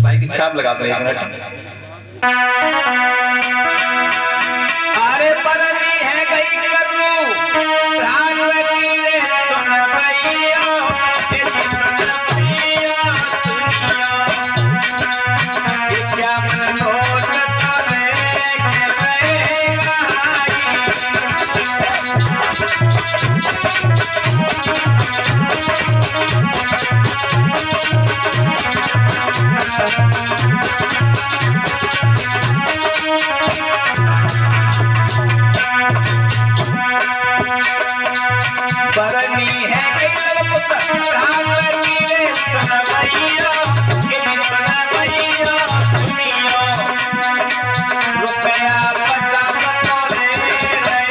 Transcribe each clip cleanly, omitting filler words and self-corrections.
भाई की छाप लगा दो यार। अरे परनी है गई करलू रान वकीले सुन भैया क्या मन होत करे के रहेगा परनी है गई पुत्र रान वकीले सुन भैया रुपया पता पता ले रहे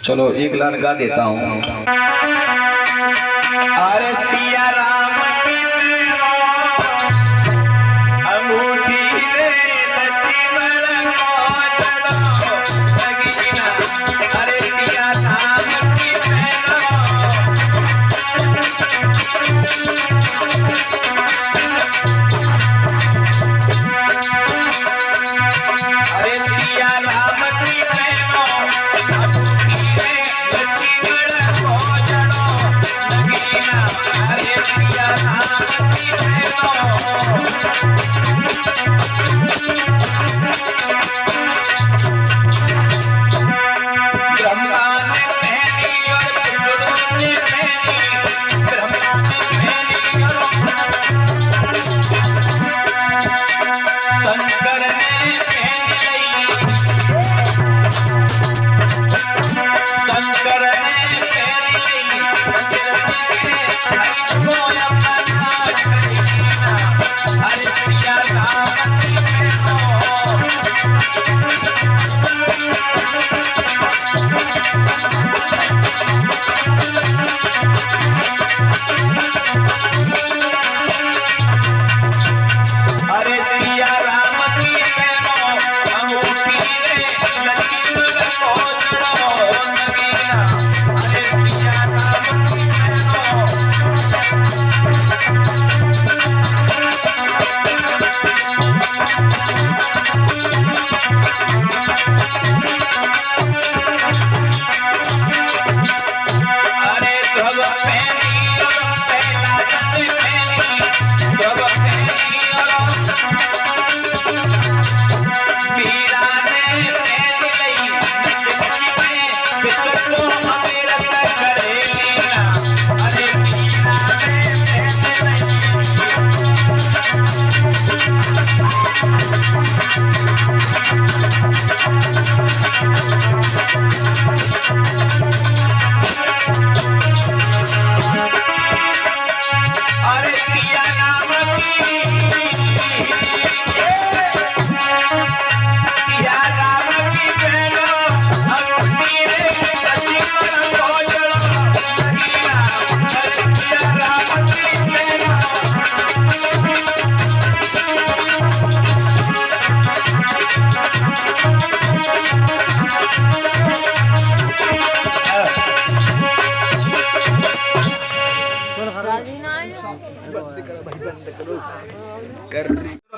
चलो एक लाइन गा देता हूँ। अरे सिया राम की अंगूठी ले लक्ष्मण को चढ़ो लगीना। अरे सिया राम की अरे सिया राम की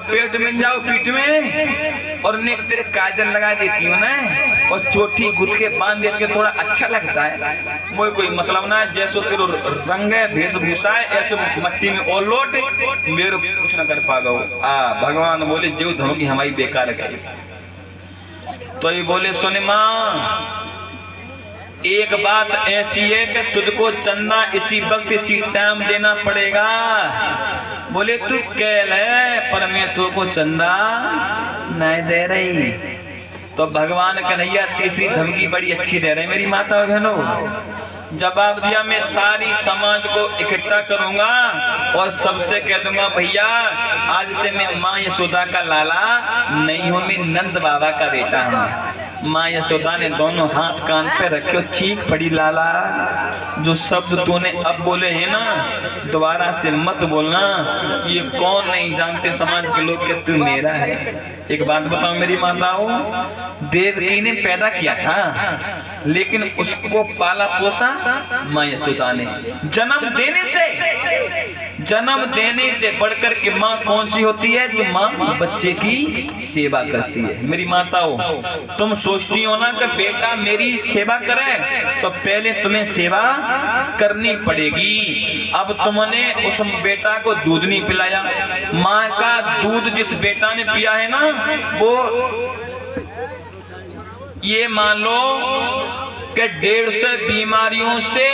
पेट में जाओ पीठ में और नेक तेरे काजल लगा देती हूँ ना और चोटी गुथ के बांध देती हूँ, थोड़ा अच्छा लगता है। मुझे कोई मतलब ना जैसो तेरो रंग है वेशभूषा है ऐसे मट्टी में और लोट मेरे कुछ ना कर पागो। भगवान बोले जो धनो की हमारी बेकार गई तो ये बोले सुने माँ एक बात ऐसी है कि तुझको चंदा इसी वक्त इसी टाइम देना पड़ेगा। बोले तू कह है पर मैं तुझको चंदा नहीं दे रही। तो भगवान कन्हैया तीसरी धमकी बड़ी अच्छी दे रहे मेरी माता और बहनों। जवाब दिया मैं सारी समाज को इकट्ठा करूंगा और सबसे कह दूंगा भैया आज से मैं माँ यशोदा का लाला नहीं हूँ, मैं नंद बाबा का बेटा हूँ। माँ यशोदा ने दोनों हाथ कान पे रखे और चीख पड़ी, लाला जो शब्द तूने अब बोले हैं ना दोबारा से मत बोलना, ये कौन नहीं जानते समाज के लोग कि तू मेरा है। एक बात बताओ मेरी माताओं, देवकी ने पैदा किया था लेकिन उसको पाला पोसा माँ यशोदा ने। जन्म देने से बढ़कर के माँ कौन सी होती है? जो माँ बच्चे की सेवा करती है। मेरी माताओं, तुम सोचती हो ना कि बेटा मेरी सेवा करे, तो पहले तुम्हें सेवा करनी पड़ेगी। अब तुमने उस बेटा को दूध नहीं पिलाया, माँ का दूध जिस बेटा ने पिया है ना, वो ये मान लो कि 150 बीमारियों से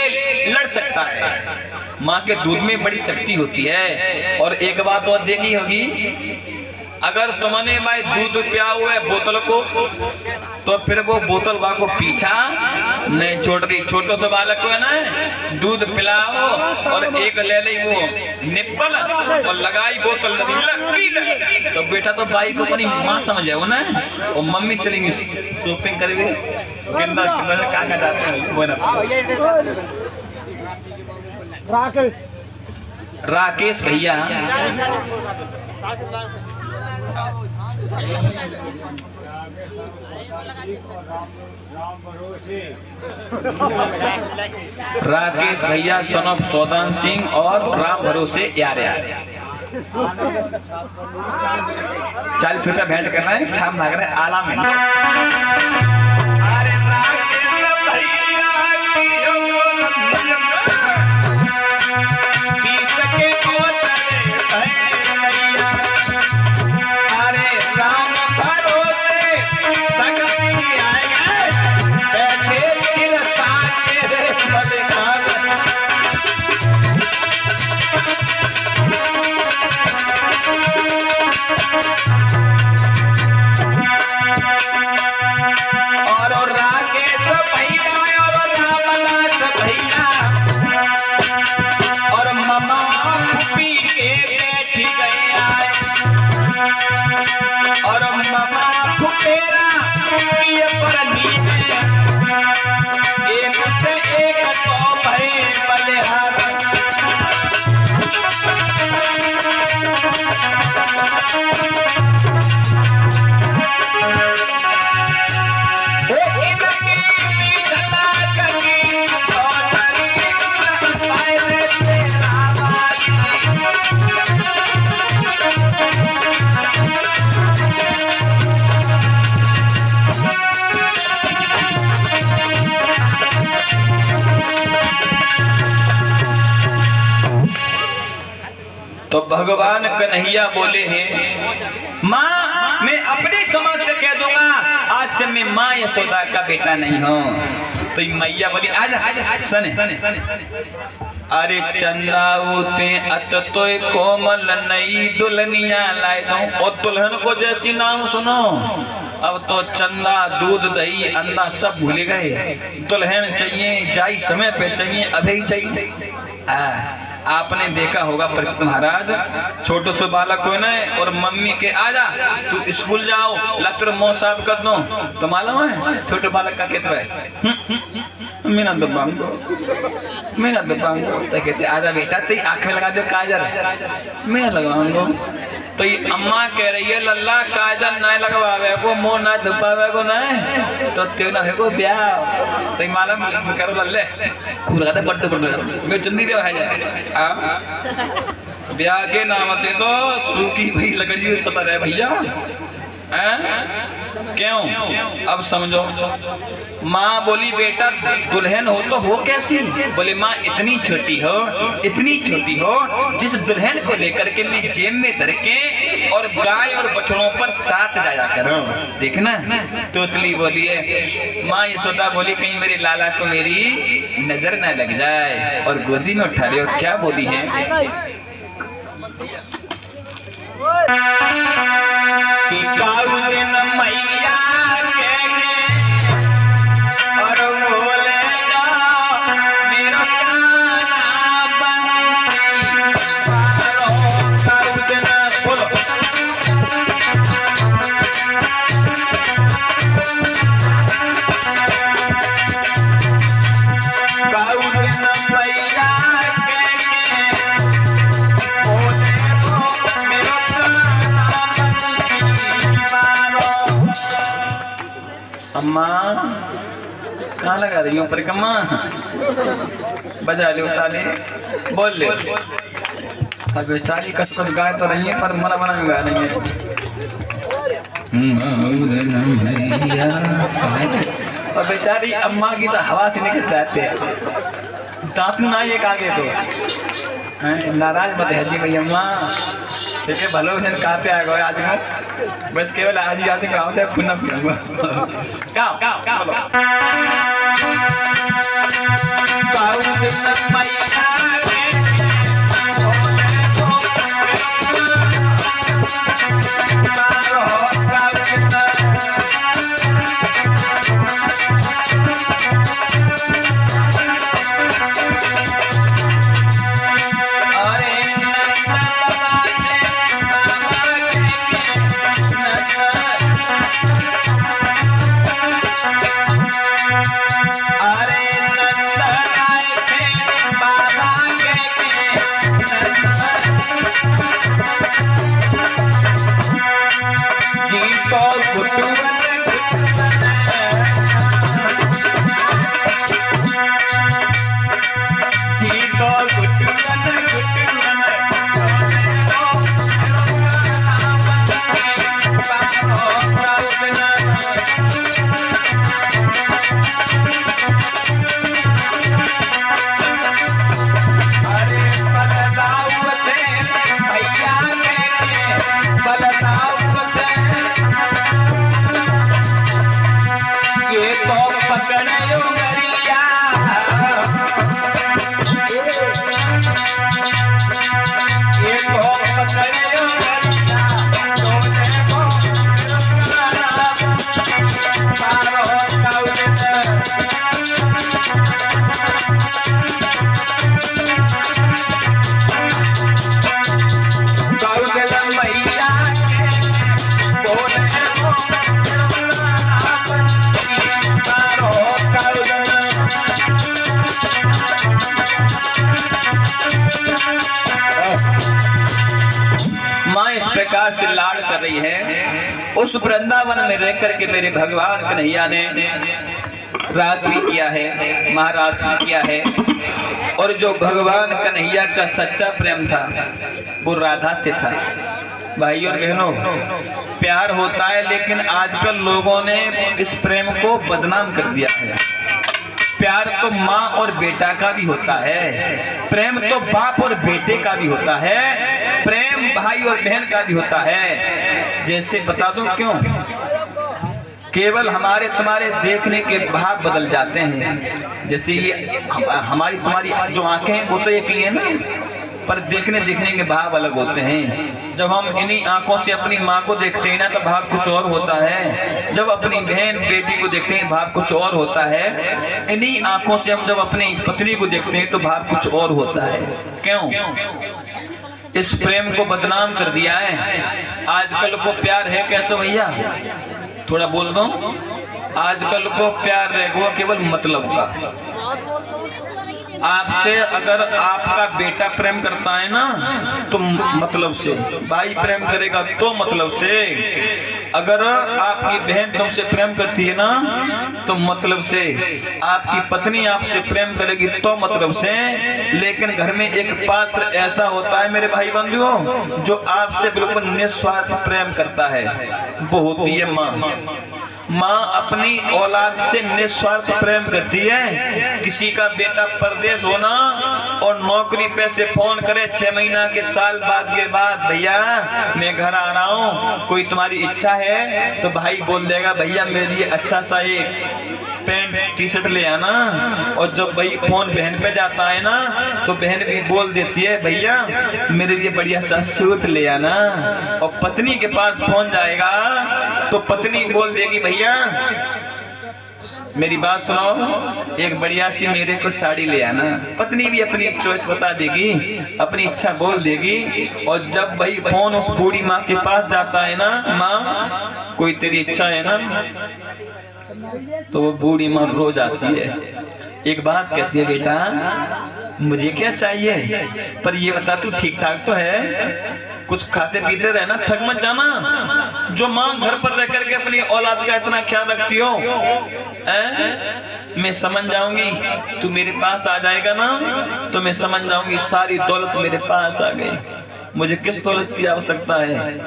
लड़ सकता है। माँ के दूध में बड़ी शक्ति होती है। और एक बात और देखी होगी, अगर तुमने भाई दूध पिया हुआ है बोतल को, तो फिर वो बोतल को पीछा नहीं छोड़ रही। छोटे से बालक को है ना दूध पिलाओ और एक ले ली वो निप्पल और लगाई बोतल लगी, तो बेटा तो भाई को अपनी माँ समझ आओ ना, और मम्मी चलेंगी शॉपिंग करेंगे कहाँ जाते हैं। राकेश भैया सन ऑफ सौदान सिंह और राम भरोसे यार 40 रुपया भेंट करना है, शाम भाग रहे आला में। और मामा फुटेरा ये परनी है, एक से एक तो भय बलिहार। तो भगवान कन्हैया बोले हैं, माँ मैं अपनी समझ से कह दूंगा आज से मैं माँ यशोदा का बेटा नहीं हूँ। तो मैया बोली आजा सने, अरे चंदाउते अत तो कोमल नई दुल्हनिया लाए दो। और दुल्हन को जैसी नाम सुनो, अब तो चंदा दूध दही अंडा सब भूले गए। दुल्हन चाहिए, जाई समय पे चाहिए, अभी चाहिए। आपने देखा होगा परीक्षित महाराज, छोटे से बालक हो ना और मम्मी के आजा तू स्कूल जाओ लत्र मुँह साफ कर दो, तो मालूम है छोटे बालक का कहते है मीना दबांगो तो कहते आजा बेटा तेरी आंखें लगा दो काजल, मैं लगाऊंगा। तो ये अम्मा कह रही है लल्ला काजल ना लगवावे को, मुँह ना धुपावे को ना, तो तेरे ना है को ब्याह। तो मालूम करो लल्ले खूब लगाते बड्डे बड्डे मैं जल्दी ब्याह है जाए। ब्याह के नाम दे दो सूखी भाई लकड़ी सता रहे भैया। क्यों? अब समझो। माँ बोली बेटा दुल्हन हो तो हो कैसी? बोले माँ इतनी छोटी हो जिस दुल्हन को लेकर के मैं जेब में धर के और गाय और बछड़ों पर साथ जाया करो। देखना तोतली बोली है। माँ यशोदा बोली कहीं मेरे लाला को मेरी नजर न लग जाए, और गोदी में उठा ले। और क्या बोली है कि दिन मैया और बोलेगा मेरा गाना बंसी बोलो अम्मा कहाँ लगा रही हो परिक्रमा? बजा ले उतारे बोल ले। अब सारी कस कस गाय तो रही है पर मना मना में गा रही है। और बेचारी अम्मा की तो हवा से निकल जाते हैं, दांत ना एक आगे तो नाराज मत है जी भैया अम्मा, ठीक है भलो भजन कहते आ गए आज में, बस केवल आज ही आते गाँव से खुना पीऊंगा। प्रकार से लाड़ कर रही है। उस वृंदावन में रह करके मेरे भगवान कन्हैया ने रास भी किया है, महाराज भी किया है। और जो भगवान कन्हैया का सच्चा प्रेम था वो राधा से था। भाई और बहनों, प्यार होता है लेकिन आजकल लोगों ने इस प्रेम को बदनाम कर दिया है। प्यार तो माँ और बेटा का भी होता है, प्रेम तो बाप और बेटे का भी होता है, प्रेम भाई और बहन का भी होता है। जैसे बता दूं क्यों? केवल हमारे तुम्हारे देखने के भाव बदल जाते हैं। जैसे ये हमारी तुम्हारी जो आंखें हैं वो तो एक ही है ना, पर देखने के भाव अलग होते हैं। जब हम इन्हीं आंखों से अपनी माँ को देखते हैं ना तो भाव कुछ और होता है, जब अपनी बहन बेटी को देखते हैं भाव कुछ और होता है। इन्हीं आंखों से हम जब अपनी पत्नी को देखते हैं तो भाव कुछ और होता है। क्यों? इस प्रेम को बदनाम कर दिया है। आजकल को प्यार है कैसे भैया? थोड़ा बोल दो। आजकल को प्यार रहेगा केवल मतलब का। आपसे अगर आपका बेटा प्रेम करता है ना तो मतलब से, भाई प्रेम करेगा तो मतलब से, अगर आपकी बहन तुमसे प्रेम करती है ना तो मतलब से, आपकी पत्नी आपसे प्रेम करेगी तो मतलब से। लेकिन घर में एक पात्र ऐसा होता है मेरे भाई बंधुओं जो आपसे बिल्कुल निस्वार्थ प्रेम करता है, वो होती है माँ। माँ अपनी औलाद से निस्वार्थ प्रेम करती है। किसी का बेटा परदेश होना और नौकरी पे से फोन करे 6 महीना के साल बाद के बाद, भैया मैं घर आ रहा हूँ, कोई तुम्हारी इच्छा है? तो भाई बोल देगा भैया मेरे लिए अच्छा सा एक पैंट टी शर्ट ले आना। और जब भाई फोन बहन पे जाता है ना तो बहन भी बोल देती है भैया मेरे लिए बढ़िया सा सूट ले आना। और पत्नी के पास फोन जाएगा तो पत्नी बोल देगी भैया मेरी बात सुनो, एक बढ़िया सी मेरे को साड़ी ले आना। पत्नी भी अपनी चॉइस बता देगी, अपनी इच्छा बोल देगी। और जब भाई फोन उस बूढ़ी माँ के पास जाता है ना, माँ कोई तेरी इच्छा है ना, तो वो बूढ़ी माँ रो जाती है। एक बात कहती है, बेटा मुझे क्या चाहिए, पर ये बता तू ठीक ठाक तो है, कुछ खाते पीते रहना, थक मत जाना। जो माँ घर पर रह करके अपनी औलाद का इतना ख्याल रखती हो, मैं समझ जाऊंगी तू मेरे पास आ जाएगा ना, तो मैं समझ जाऊंगी सारी दौलत मेरे पास आ गई। मुझे किस दौलत की आवश्यकता है?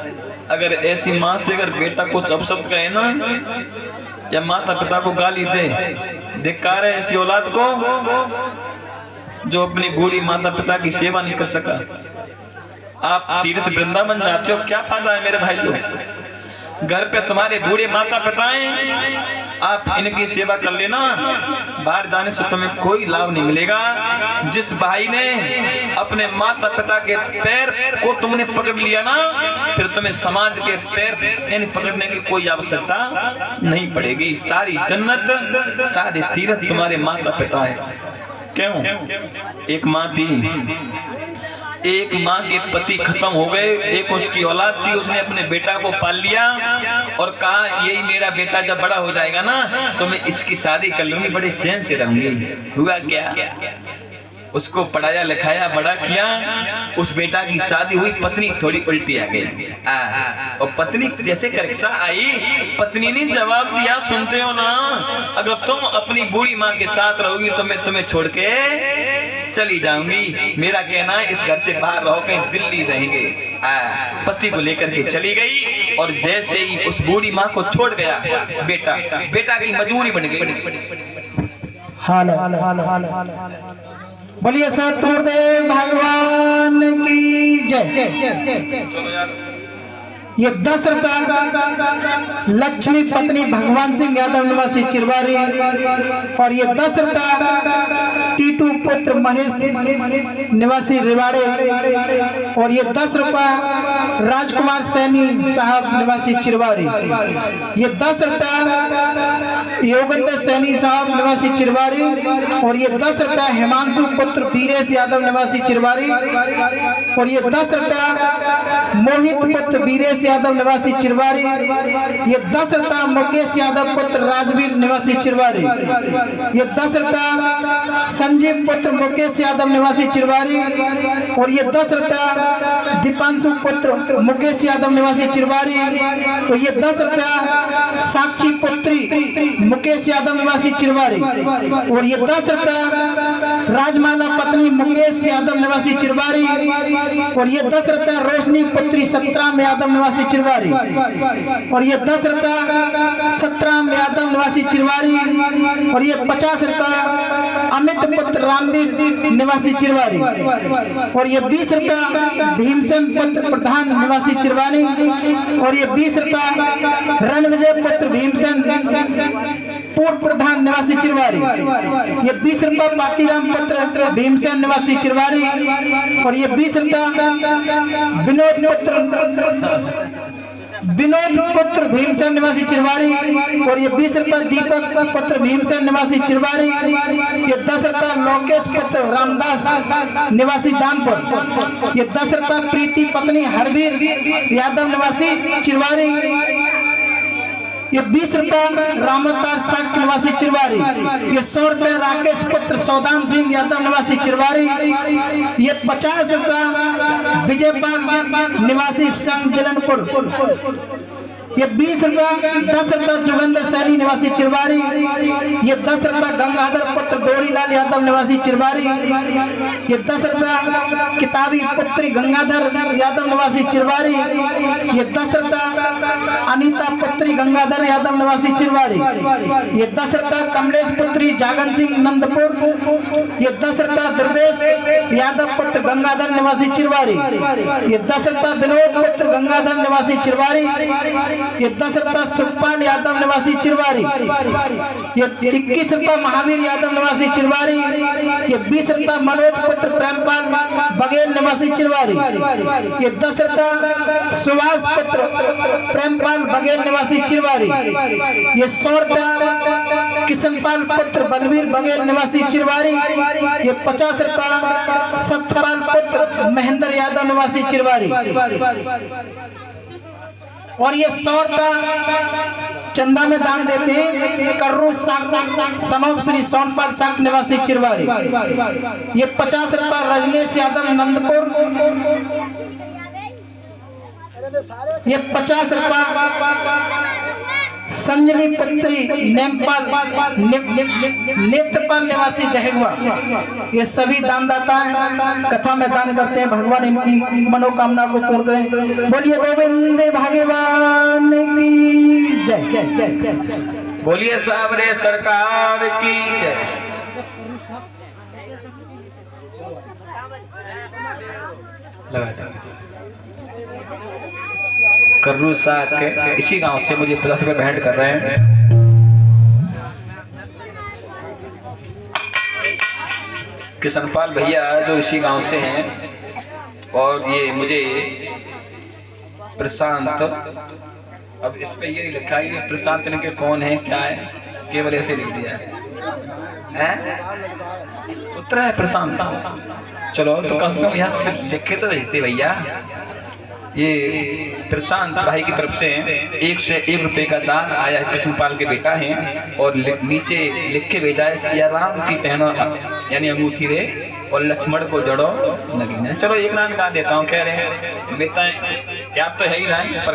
अगर ऐसी माँ से अगर बेटा कुछ अपशब्द कहे ना, या माता पिता को गाली दे, धिक्कार है ऐसी औलाद को जो अपनी बूढ़ी माता पिता की सेवा नहीं कर सका। आप तीर्थ वृंदावन जाते हो, क्या फायदा है मेरे भाइयों? घर पे तुम्हारे बूढ़े माता पिता हैं, आप इनकी सेवा कर लेना, बाहर जाने से तुम्हें कोई लाभ नहीं मिलेगा। जिस भाई ने अपने माता पिता के पैर को तुमने पकड़ लिया ना, फिर तुम्हें समाज के पैर पकड़ने की कोई आवश्यकता नहीं पड़ेगी। सारी जन्नत, सारे तीर्थ तुम्हारे माता पिता है। क्यों? एक माँ थी, एक माँ के पति खत्म हो गए, एक उसकी औलाद थी, उसने अपने बेटा को पाल लिया और कहा यही मेरा बेटा जब बड़ा हो जाएगा ना, तो मैं इसकी शादी कर लूंगी, बड़े चैन से रहूंगी। हुआ क्या? उसको पढ़ाया लिखाया, बड़ा किया, उस बेटा की शादी हुई, पत्नी थोड़ी उल्टी आ गई। और पत्नी जैसे कक्षा आई, पत्नी ने जवाब दिया, सुनते हो ना, अगर तुम अपनी बूढ़ी माँ के साथ रहोगी तो मैं तुम्हें छोड़ के चली जाऊंगी। मेरा कहना है इस घर से बाहर रहो, कहीं दिल्ली रहेंगे। पति को लेकर के चली गई और जैसे ही उस बूढ़ी माँ को छोड़ गया बेटा की मजबूरी बन गई। बोलिए सतगुरुदेव भगवान की जय। ये 10 रुपया लक्ष्मी पत्नी भगवान सिंह यादव निवासी चिरवारी, और ये 10 रुपया टीटू पुत्र महेश निवासी रिवाड़े, और ये 10 रुपया राजकुमार सैनी साहब निवासी चिरवारी, ये 10 रुपया योगेंद्र सैनी साहब निवासी चिरवारी, और ये 10 रुपया हिमांशु पुत्र वीरेश यादव निवासी चिरवारी, और ये 10 रुपया मोहित पुत्र वीरेश यादव निवासी चिरवारी, ये 10 रुपया मुकेश यादव पुत्र राजवीर निवासी चिरवारी, ये 10 रुपया संजीव पुत्र मुकेश यादव निवासी चिरवारी, और ये 10 रुपया दीपांशु पुत्र मुकेश यादव निवासी चिरवारी, तो ये 10 रुपया साक्षी पुत्री मुकेश यादव निवासी चिरवारी, और ये 10 रुपया राजमाला पत्नी मुकेश यादव निवासी चिरवारी, और ये 10 रुपया रोशनी पुत्री सतराम यादव निवासी चिरवारी, और ये 10 रुपया सतराम यादव निवासी चिरवारी, और ये 50 रुपया अमित पुत्र रामवीर निवासी चिरवारी, और ये 20 रुपया भीमसेन पुत्र प्रधान निवासी चिरवानी, और ये 20 रुपया रणविजय पुत्र भीमसेन पूर्व प्रधान निवासी चिरवारी, ये 20 रुपया पातीराम पुत्र भीमसेन निवासी चिरवारी, और ये 20 रुपया विनोद पुत्र भीमसेन निवासी चिरवारी, और ये 20 रुपया दीपक पुत्र भीमसेन निवासी चिरवारी, ये 10 रुपया लोकेश पुत्र रामदास निवासी दानपुर, ये 10 रुपया प्रीति पत्नी हरवीर यादव निवासी चिरवारी, ये 20 रुपया रामोतार साक निवासी चिरवारी, ये 100 रुपया राकेश पुत्र सौदान सिंह यादव निवासी चिरवारी, ये 50 रुपया विजयपाल निवासी संग दिलनपुर, ये 20 रुपया 10 रुपया जोगेंद्र सैनी निवासी चिरवारी, ये 10 रुपया गंगाधर पुत्र डोरीलाल यादव निवासी चिरवारी, ये 10 रुपया किताबी पुत्री गंगाधर यादव निवासी चिरवारी, ये 10 रुपया अनीता पुत्री गंगाधर यादव निवासी चिरवारी, ये 10 रुपया कमलेश पुत्री जागन सिंह नंदपुर, ये 10 रुपया दुर्वेश यादव पुत्र गंगाधर निवासी चिरवारी, ये 10 रुपया विनोद पुत्र गंगाधर निवासी चिरवारी, ये 10 रुपया सुखपाल यादव निवासी चिरवारी, ये 21 रुपया महावीर यादव निवासी चिरवारी, ये 20 रुपया मनोज पुत्र प्रेमपाल बघेल निवासी चिरवारी, ये 10 रुपया सुभाष पुत्र प्रेमपाल बघेल निवासी चिरवारी, ये 100 रुपया किशनपाल पुत्र बलवीर बघेल निवासी चिरवारी, ये 50 रुपया सत्यपाल पुत्र महेंद्र यादव निवासी चिरवारी, और ये 100 रुपया चंदा में दान देते हैं कर्रू साक सनोप श्री सोनपाल साक निवासी चिरवारी। ये 50 रुपया रजनीश यादव नंदपुर। ये 50 रुपया संजनी पुत्री नेमपाल नेत्रपाल निवासी दहेगवा। ये सभी दानदाता हैं, कथा में दान करते हैं। भगवान इनकी मनोकामना को पूर्ण करें। बोलिए गोविंद भगवान की जय। बोलिए साबरे सरकार की जय। कर्रू साहब के इसी गांव से मुझे 50 रुपए भेंट कर रहे हैं। किशनपाल भैया जो इसी गांव से हैं, और ये मुझे प्रशांत, अब इस पे ये लिखा है प्रशांत इनके कौन है क्या है, केवल ऐसे लिख दिया है पुत्र है प्रशांत। चलो तो कम से कम यहाँ से लिखे तो रहते भैया। ये प्रशांत भाई की तरफ से 1 से 1 रुपए का दान आया है। कृष्णपाल के बेटा हैं और नीचे लिख के भेजा है सियाराम की पहनो यानी अंगूठी रे और लक्ष्मण को जड़ो नगीना। चलो एक नाम गा देता हूँ, कह रहे हैं बेटा आप तो है ही रहे पर